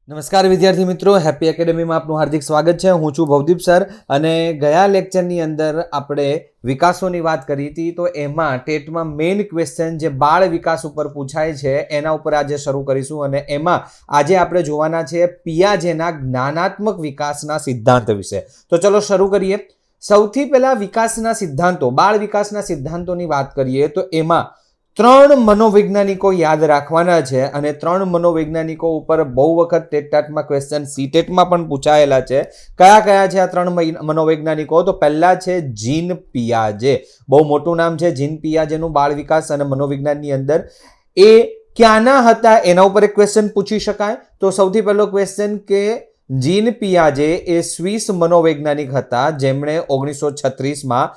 નમસ્કાર વિદ્યાર્થી મિત્રો, હેપી એકેડેમીમાં આપનું હાર્દિક સ્વાગત છે. હું છું ભવદીપ સર અને ગયા લેક્ચરની અંદર આપણે વિકાસોની વાત કરી હતી. તો એમાં ટેટમાં મેઇન ક્વેશ્ચન જે બાળ વિકાસ ઉપર પૂછાય છે એના ઉપર આજે શરૂ કરીશું અને એમાં આજે આપણે જોવાના છે પિયાજેના જ્ઞાનાત્મક વિકાસના સિદ્ધાંત વિશે. તો ચલો શરૂ કરીએ. સૌથી પહેલા વિકાસના સિદ્ધાંતો, બાળ વિકાસના સિદ્ધાંતોની વાત કરીએ તો એમાં 3 મનોવૈજ્ઞાનિકો યાદ રાખવાના છે અને 3 મનોવૈજ્ઞાનિકો ઉપર બહુ વખત ટેટમાં ક્વેશ્ચન સીટેટમાં પણ પૂછાયેલા છે. કયા કયા છે આ 3 મનોવૈજ્ઞાનિકો? તો પહેલા છે જીન પિયાજે. બહુ મોટું નામ છે જીન પિયાજેનું. બાળ વિકાસ અને મનોવિજ્ઞાનની અંદર એ ક્યાંના હતા એના ઉપર એક ક્વેશ્ચન પૂછી શકાય. તો સૌથી પહેલો ક્વેશ્ચન કે જીન પિયાજે એ સ્વિસ મનોવૈજ્ઞાનિક હતા જેમણે 1936માં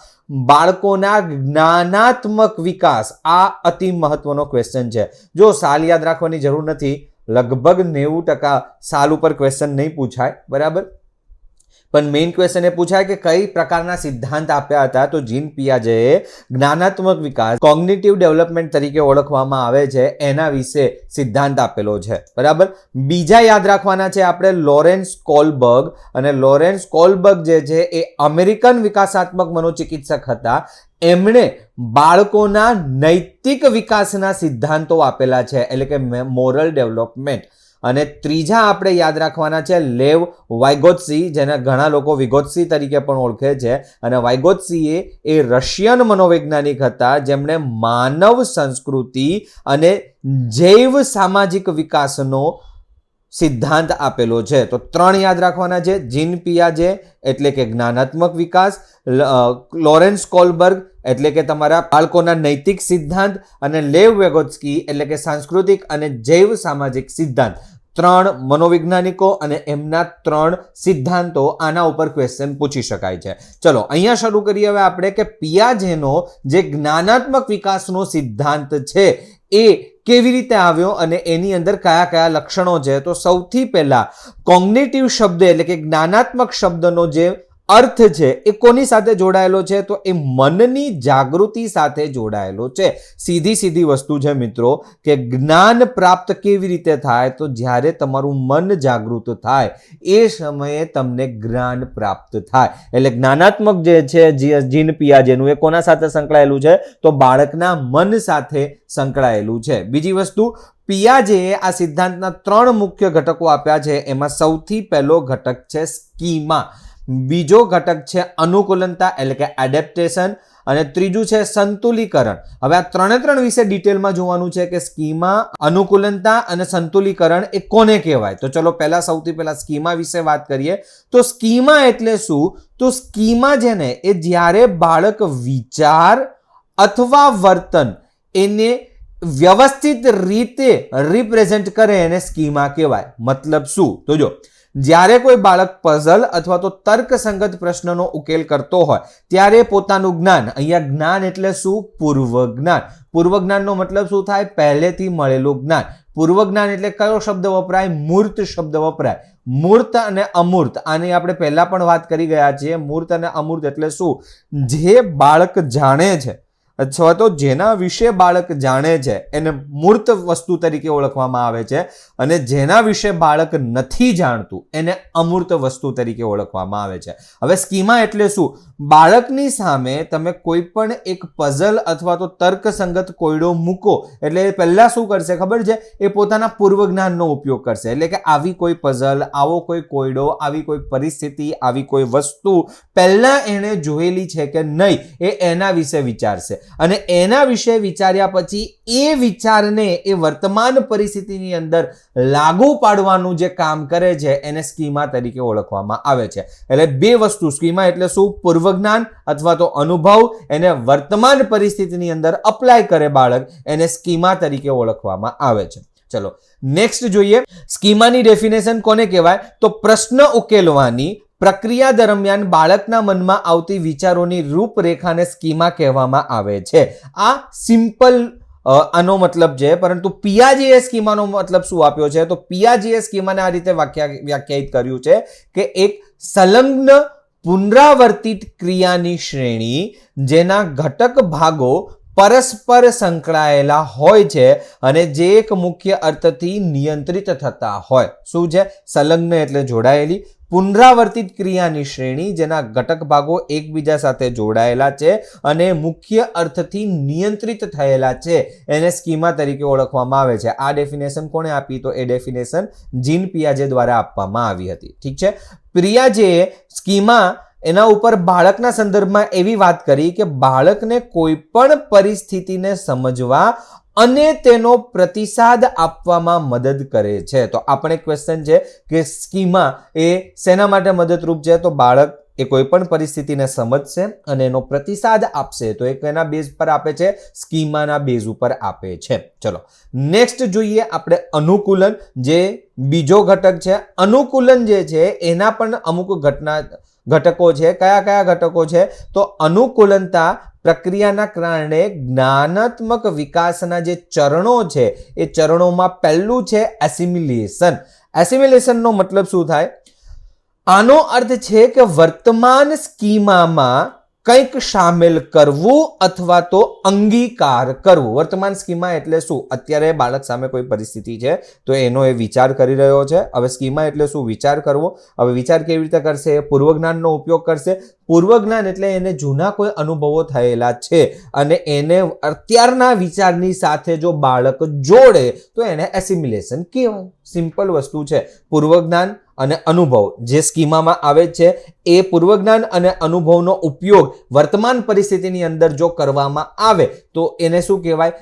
બાળકોના જ્ઞાનાત્મક વિકાસ, આ અતિ મહત્વનો ક્વેશ્ચન છે. જો સાલ યાદ રાખવાની જરૂર નથી, લગભગ 90% સાલ ઉપર ક્વેશ્ચન નહીં પૂછાય, બરાબર, પણ મેઇન ક્વેશ્ચન એ પૂછાય કે કઈ પ્રકારના સિદ્ધાંત આપ્યા હતા. તો જીન પિયાજેએ જ્ઞાનાત્મક વિકાસ, કોગ્નિટિવ ડેવલપમેન્ટ તરીકે ઓળખવામાં આવે છે, એના વિશે સિદ્ધાંત આપેલો છે, બરાબર. બીજા યાદ રાખવાના છે આપણે લોરેન્સ કોલબર્ગ. અને લોરેન્સ કોલબર્ગ જે છે એ અમેરિકન વિકાસાત્મક મનોચિકિત્સક હતા. એમણે બાળકોના નૈતિક વિકાસના સિદ્ધાંતો આપેલા છે, એટલે કે મોરલ ડેવલપમેન્ટ. અને ત્રીજા આપણે યાદ રાખવાના છે લેવ વાઇગોત્સ્કી, જેને ઘણા લોકો વિગોત્સ્કી તરીકે પણ ઓળખે છે. અને વાઇગોત્સ્કી એ રશિયન મનોવૈજ્ઞાનિક હતા જેમણે માનવ સંસ્કૃતિ અને જૈવ સામાજિક વિકાસનો સિદ્ધાંત આપેલો છે. તો 3 યાદ રાખવાના છે: જીન પિયાજે એટલે કે જ્ઞાનાત્મક વિકાસ, લોરેન્સ કોલબર્ગ એટલે કે તમારા બાળકોના નૈતિક સિદ્ધાંત, અને લેવ વેગોત્સ્કી એટલે કે સાંસ્કૃતિક અને જૈવ સામાજિક સિદ્ધાંત. 3 મનોવૈજ્ઞાનિકો અને એમના 3 સિદ્ધાંતો, આના ઉપર ક્વેશ્ચન પૂછી શકાય છે. ચલો અહીંયા શરૂ કરીએ હવે આપણે કે પિયાજેનો જે જ્ઞાનાત્મક વિકાસનો સિદ્ધાંત છે એ કેવી રીતે આવ્યો અને એની અંદર કયા કયા લક્ષણો છે. તો સૌથી પહેલા કોગ્નિટિવ શબ્દ એટલે કે જ્ઞાનાત્મક શબ્દનો જે અર્થ છે એ કોની સાથે જોડાયેલો છે? તો એ મનની જાગૃતિ સાથે જોડાયેલો છે. સીધી વસ્તુ છે મિત્રો કે જ્ઞાન પ્રાપ્ત કેવી રીતે થાય? તો જ્યારે તમારું મન જાગૃત થાય એ સમયે તમને જ્ઞાન પ્રાપ્ત થાય. એટલે જ્ઞાનાત્મક જે છે જીન પિયાજેનું એ કોના સાથે સંકળાયેલું છે? તો બાળકના મન સાથે સંકળાયેલું છે. બીજી વસ્તુ, પિયાજેએ આ સિદ્ધાંતના 3 મુખ્ય ઘટકો આપ્યા છે. એમાં સૌથી પહેલો ઘટક છે સ્કીમા, બીજો ઘટક છે અનુકૂલનતા એટલે કે એડેપ્ટેશન, અને ત્રીજું છે સંતુલીકરણ. હવે આ 3 વિશે ડિટેલમાં જોવાનું છે કે સ્કીમા, અનુકૂલનતા અને સંતુલીકરણ એ કોને કહેવાય. તો ચલો સૌથી પહેલા સ્કીમા વિશે વાત કરીએ. તો સ્કીમા એટલે શું? તો સ્કીમા જેને એ જ્યારે બાળક વિચાર અથવા વર્તન એને વ્યવસ્થિત રીતે રિપ્રેઝેન્ટ કરે એને સ્કીમા કહેવાય. મતલબ શું? તો જો જ્યારે કોઈ બાળક પઝલ અથવા તો તર્કસંગત પ્રશ્નનો ઉકેલ કરતો હોય ત્યારે પોતાનું જ્ઞાન, અહીંયા જ્ઞાન એટલે શું? પૂર્વ જ્ઞાન. પૂર્વ જ્ઞાનનો મતલબ શું થાય? પહેલેથી મળેલું જ્ઞાન. પૂર્વ જ્ઞાન એટલે કયો શબ્દ વપરાય? મૂર્ત શબ્દ વપરાય. મૂર્ત અને અમૂર્ત, આની આપણે પહેલા પણ વાત કરી ગયા છીએ. મૂર્ત અને અમૂર્ત એટલે શું? જે બાળક જાણે છે અથવા તો જેના વિશે બાળક જાણે છે એને મૂર્ત વસ્તુ તરીકે ઓળખવામાં આવે છે, અને જેના વિશે બાળક નથી જાણતું એને અમૂર્ત વસ્તુ તરીકે ઓળખવામાં આવે છે. હવે સ્કીમા એટલે શું? બાળકની સામે તમે કોઈ પણ એક પઝલ અથવા તો તર્કસંગત કોયડો મૂકો એટલે પહેલા શું કરશે ખબર છે? એ પોતાના પૂર્વ જ્ઞાનનો ઉપયોગ કરશે. એટલે કે આવી કોઈ પઝલ, આવો કોઈ કોયડો, આવી કોઈ પરિસ્થિતિ, આવી કોઈ વસ્તુ પહેલા એણે જોયેલી છે કે નહીં એ એના વિશે વિચારશે, અને એના વિશે વિચાર્યા પછી એ વિચારને એ વર્તમાન પરિસ્થિતિની અંદર લાગુ પાડવાનું જે કામ કરે છે એને સ્કીમા તરીકે ઓળખવામાં આવે છે. એટલે 2 વસ્તુ, સ્કીમા એટલે શું? પૂર્વ જ્ઞાન અથવા તો અનુભવ, એને વર્તમાન પરિસ્થિતિની અંદર અપ્લાય કરે બાળક, એને સ્કીમા તરીકે ઓળખવામાં આવે છે. ચલો નેક્સ્ટ જોઈએ. સ્કીમાની ડેફિનેશન કોને કહેવાય? તો પ્રશ્ન ઉકેલવાની પ્રક્રિયા દરમિયાન બાળકના મનમાં આવતી વિચારોની રૂપરેખાને સ્કીમા કહેવામાં આવે છે. આ સિમ્પલ આનો મતલબ છે, પરંતુ પિયાજેએ સ્કીમાનો મતલબ શું આપ્યો છે? તો પિયાજેએ સ્કીમાને આ રીતે વ્યાખ્યાયિત કર્યું છે કે એક સંલગ્ન પુનરાવર્તિત ક્રિયાની શ્રેણી જેના ઘટક ભાગો પરસ્પર સંકળાયેલા હોય છે અને જે એક મુખ્ય અર્થથી નિયંત્રિત થતા હોય. શું છે? સંલગ્ન એટલે જોડાયેલી. પુનરાવર્તિત ક્રિયાની શ્રેણી જેના ઘટક ભાગો એકબીજા સાથે જોડાયેલા છે અને મુખ્ય અર્થથી નિયંત્રિત થયેલા છે એને સ્કીમા તરીકે ઓળખવામાં આવે છે. આ ડેફિનેશન કોણે આપી? તો એ ડેફિનેશન જીન પિયાજે દ્વારા આપવામાં આવી હતી. ઠીક છે. પિયાજેએ સ્કીમા એના ઉપર બાળકના સંદર્ભમાં એવી વાત કરી કે બાળકને કોઈ પણ પરિસ્થિતિને સમજવા અને તેનો પ્રતિસાદ આપવામાં મદદ કરે છે. તો આપણે ક્વેશ્ચન છે કે સ્કીમા એ શેના માટે મદદરૂપ છે? તો બાળક એ કોઈ પણ પરિસ્થિતિને સમજશે અને એનો પ્રતિસાદ આપશે. તો એક એના બેઝ પર આપે છે, સ્કીમાના બેઝ ઉપર આપે છે. ચલો નેક્સ્ટ જોઈએ આપણે અનુકૂલન, જે બીજો ઘટક છે. અનુકૂલન જે છે એના પણ અમુક ઘટકો છે. કયા કયા ઘટકો છે? તો અનુકૂલનતા પ્રક્રિયાના કારણે જ્ઞાનાત્મક વિકાસના જે ચરણો છે એ ચરણોમાં પહેલું છે એસિમિલેશન. એસિમિલેશનનો મતલબ શું થાય? આનો અર્થ છે કે વર્તમાન સ્કીમામાં કંઈક સામેલ કરવું અથવા તો અંગીકાર કરવું. વર્તમાન સ્કીમા એટલે શું? અત્યારે બાળક સામે કોઈ પરિસ્થિતિ છે તો એનો એ વિચાર કરી રહ્યો છે. હવે સ્કીમા એટલે શું? વિચાર કરવો. હવે વિચાર કેવી રીતે કરશે? પૂર્વજ્ઞાનનો ઉપયોગ કરશે. પૂર્વજ્ઞાન એટલે એને જૂના કોઈ અનુભવો થયેલા છે અને એને અત્યારના વિચારની સાથે જો બાળક જોડે તો એને એસિમિલેશન કહેવાય. સિમ્પલ વસ્તુ છે. પૂર્વજ્ઞાન અને અનુભવ જે સ્કીમામાં આવે છે એ પૂર્વજ્ઞાન અને અનુભવનો ઉપયોગ વર્તમાન પરિસ્થિતિની અંદર જો કરવામાં આવે તો એને શું કહેવાય?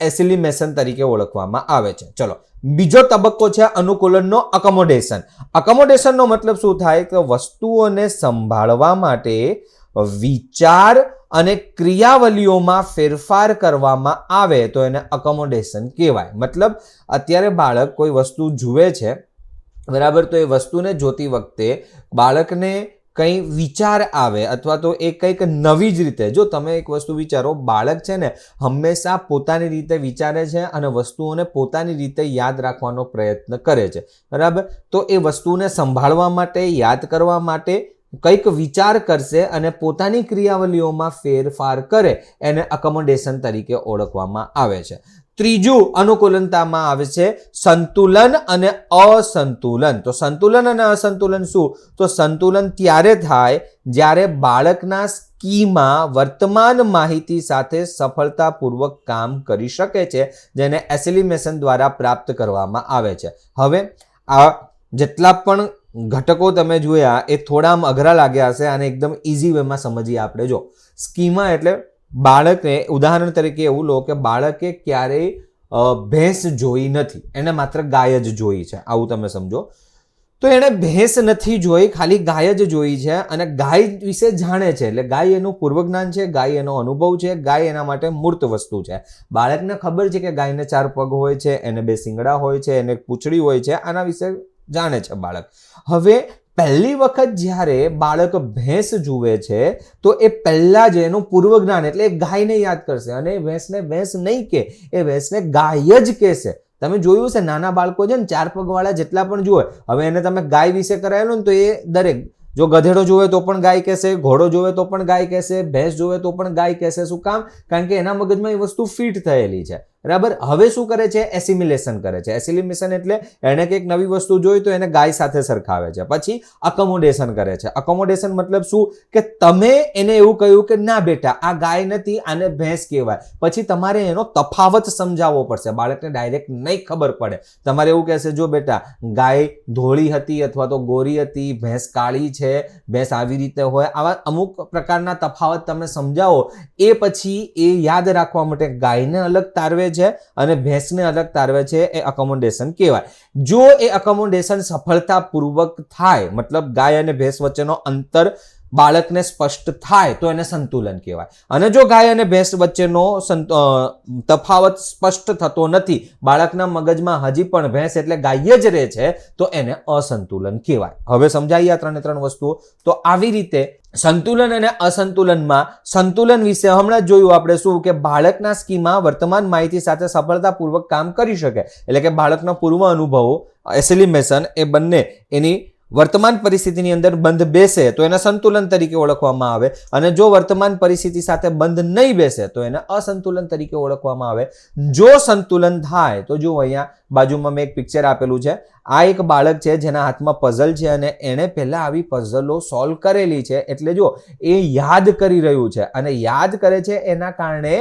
એસિમિલેશન તરીકે ઓળખવામાં આવે છે. ચલો બીજો તબક્કો છે અનુકૂલનનો અકોમોડેશન. અકોમોડેશનનો મતલબ શું થાય? કે વસ્તુઓને સંભાળવા માટે વિચાર અને ક્રિયાવલીઓમાં ફેરફાર કરવામાં આવે તો એને અકોમોડેશન કહેવાય. મતલબ અત્યારે બાળક કોઈ વસ્તુ જુએ છે, બરાબર, તો એ વસ્તુને જોતી વખતે બાળકને કંઈ વિચાર આવે અથવા તો એ કંઈક નવી જ રીતે, જો તમે એક વસ્તુ વિચારો, બાળક છે ને હંમેશા પોતાની રીતે વિચારે છે અને વસ્તુઓને પોતાની રીતે યાદ રાખવાનો પ્રયત્ન કરે છે, બરાબર. તો એ વસ્તુને સંભાળવા માટે, યાદ કરવા માટે કંઈક વિચાર કરશે અને પોતાની ક્રિયાવલીઓમાં ફેરફાર કરે, એને અકોમોડેશન તરીકે ઓળખવામાં આવે છે. ત્રીજું અનુકૂલનતામાં આવે છે સંતુલન અને અસંતુલન. તો સંતુલન અને અસંતુલન શું? તો સંતુલન ત્યારે થાય જ્યારે બાળકના સ્કીમા વર્તમાન માહિતી સાથે સફળતાપૂર્વક કામ કરી શકે છે, જેને એસિમિલેશન દ્વારા પ્રાપ્ત કરવામાં આવે છે. હવે આ જેટલા પણ ઘટકો તમે જોયા એ થોડા અઘરા લાગ્યા હશે, આને એકદમ ઇઝી વેમાં સમજીએ આપણે. જો સ્કીમા એટલે બાળકે, ઉદાહરણ તરીકે એવું લો કે બાળકે ક્યારેય ભેંસ જોઈ નથી, એને માત્ર ગાય જ જોઈ છે, આવું તમે સમજો. તો એણે ભેંસ નથી જોઈ, ખાલી ગાય જ જોઈ છે અને ગાય વિશે જાણે છે. એટલે ગાય એનું પૂર્વજ્ઞાન છે, ગાય એનો અનુભવ છે, ગાય એના માટે મૂર્ત વસ્તુ છે. બાળકને ખબર છે કે ગાયને 4 પગ હોય છે, એને 2 શિંગડા હોય છે, એને પૂંછડી હોય છે, આના વિશે જાણે છે બાળક. હવે પહેલી વખત જ્યારે બાળક ભેંસ જુએ છે તો એ પહેલા જ એનું પૂર્વજ્ઞાન એટલે ગાયને યાદ કરશે અને ભેંસને ભેંસ નહીં કે, એ ભેંસને ગાય જ કહેશે. તમે જોયું છે નાના બાળકો છે ને 4 પગવાળા જેટલા પણ જુએ, હવે એને તમે ગાય વિશે કરાયેલું ને તો એ દરેક, જો ગધેડો જોવે તો પણ ગાય કહેશે, ઘોડો જોવે તો પણ ગાય કહેશે, ભેંસ જોવે તો પણ ગાય કહેશે. શું કામ? કારણ કે એના મગજમાં એ વસ્તુ ફિટ થયેલી છે, બરાબર. હવે શું કરે છે? એસિમિલેશન કરે છે. એસિમિલેશન એટલે એને કંઈક નવી વસ્તુ જોઈ તો એને ગાય સાથે સરખાવે છે. પછી અકોમોડેશન કરે છે. અકોમોડેશન મતલબ શું? કે તમે એને એવું કહ્યું કે ના બેટા આ ગાય નથી, આને ભેંસ કહેવાય. પછી તમારે એનો તફાવત સમજાવવો પડશે. બાળકને ડાયરેક્ટ નહીં ખબર પડે. તમારે એવું કહેશે, જો બેટા ગાય ધોળી હતી અથવા તો ગોરી હતી, ભેંસ કાળી છે, ભેંસ આવી રીતે હોય, આવા અમુક પ્રકારના તફાવત તમે સમજાવો. એ પછી એ યાદ રાખવા માટે ગાયને અલગ તારવે છે અને ભેંસને અલગ તારવે છે, એ અકોમોડેશન કહેવાય. જો એ અકોમોડેશન સફળતાપૂર્વક થાય, મતલબ ગાય અને ભેંસ વચ્ચેનો અંતર બાળકને સ્પષ્ટ થાય તો એને સંતુલન કહેવાય. અને જો ગાય અને ભેંસ વચ્ચેનો તફાવત સ્પષ્ટ થતો નથી, બાળકના મગજમાં હજી પણ ભેંસ એટલે ગાય જ રહે છે, તો એને અસંતુલન કહેવાય. હવે સમજાઈ આ 3 વસ્તુઓ. તો આવી રીતે સંતુલન અને અસંતુલનમાં, સંતુલન વિશે હમણાં જોયું આપણે શું કે બાળકના સ્કીમા વર્તમાન માહિતી સાથે સફળતાપૂર્વક કામ કરી શકે, એટલે કે બાળકના પૂર્વ અનુભવો એસિમિલેશન એ બંને એની વર્તમાન પરિસ્થિતિની અંદર બંધ બેસે તો એને સંતુલન તરીકે ઓળખવામાં આવે, અને જો વર્તમાન પરિસ્થિતિ સાથે બંધ નહીં બેસે તો એને અસંતુલન તરીકે ઓળખવામાં આવે. જો સંતુલન થાય તો જો અહીંયા બાજુમાં મેં એક પિક્ચર આપેલું છે. આ એક બાળક છે જેના હાથમાં પઝલ છે અને એણે પહેલા આવી પઝલો સોલ્વ કરેલી છે, એટલે જો એ યાદ કરી રહ્યું છે, અને યાદ કરે છે એના કારણે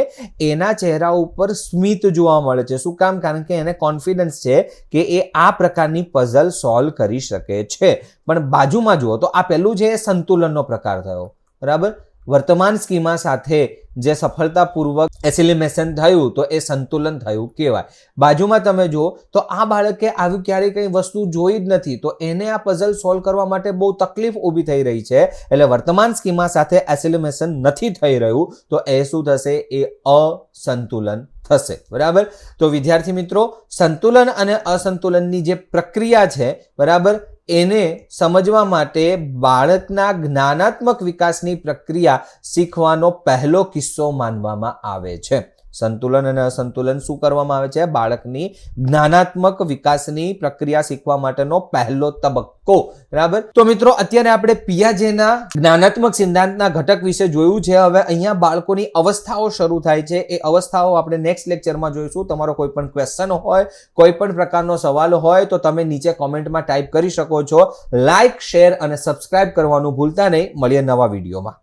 એના ચહેરા ઉપર સ્મિત જોવા મળે છે. શું કામ? કારણ કે એને કોન્ફિડન્સ છે કે એ આ પ્રકારની પઝલ સોલ્વ કરી શકે છે. પણ બાજુમાં જુઓ તો આ પહેલું છે એ સંતુલનનો પ્રકાર થયો, બરાબર. વર્તમાન સ્કીમા સાથે જે સફળતાપૂર્વક એસિલિમેશન થયું તો એ સંતુલન થયું કહેવાય. બાજુમાં તમે જુઓ તો આ બાળકે આવી ક્યારેય કંઈ વસ્તુ જોઈ જ નથી, તો એને આ પઝલ સોલ્વ કરવા માટે બહુ તકલીફ ઊભી થઈ રહી છે, એટલે વર્તમાન સ્કીમા સાથે એસિલિમેશન નથી થઈ રહ્યું, તો એ શું થશે? એ અસંતુલન થશે, બરાબર. તો વિદ્યાર્થી મિત્રો, સંતુલન અને અસંતુલનની જે પ્રક્રિયા છે, બરાબર, એને સમજવા માટે બાળકના જ્ઞાનાત્મક વિકાસની પ્રક્રિયા શીખવાનો પહેલો કિસ્સો માનવામાં આવે છે. સંતુલન અને અસંતુલન શું કરવામાં આવે છે? બાળકની જ્ઞાનાત્મક વિકાસની પ્રક્રિયા શીખવા માટેનો પહેલો તબક્કો, બરાબર. તો મિત્રો, અત્યારે આપણે પિયાજેના જ્ઞાનાત્મક સિદ્ધાંતના ઘટક વિશે જોયું છે. હવે અહીંયા બાળકોની અવસ્થાઓ શરૂ થાય છે. એ અવસ્થાઓ આપણે નેક્સ્ટ લેક્ચરમાં જોઈશું. તમારો કોઈ પણ ક્વેશ્ચન હોય, કોઈ પણ પ્રકારનો સવાલ હોય તો તમે નીચે કોમેન્ટમાં ટાઈપ કરી શકો છો. લાઈક, શેર અને સબસ્ક્રાઇબ કરવાનું ભૂલતા નહીં. મળીએ નવા વિડીયોમાં.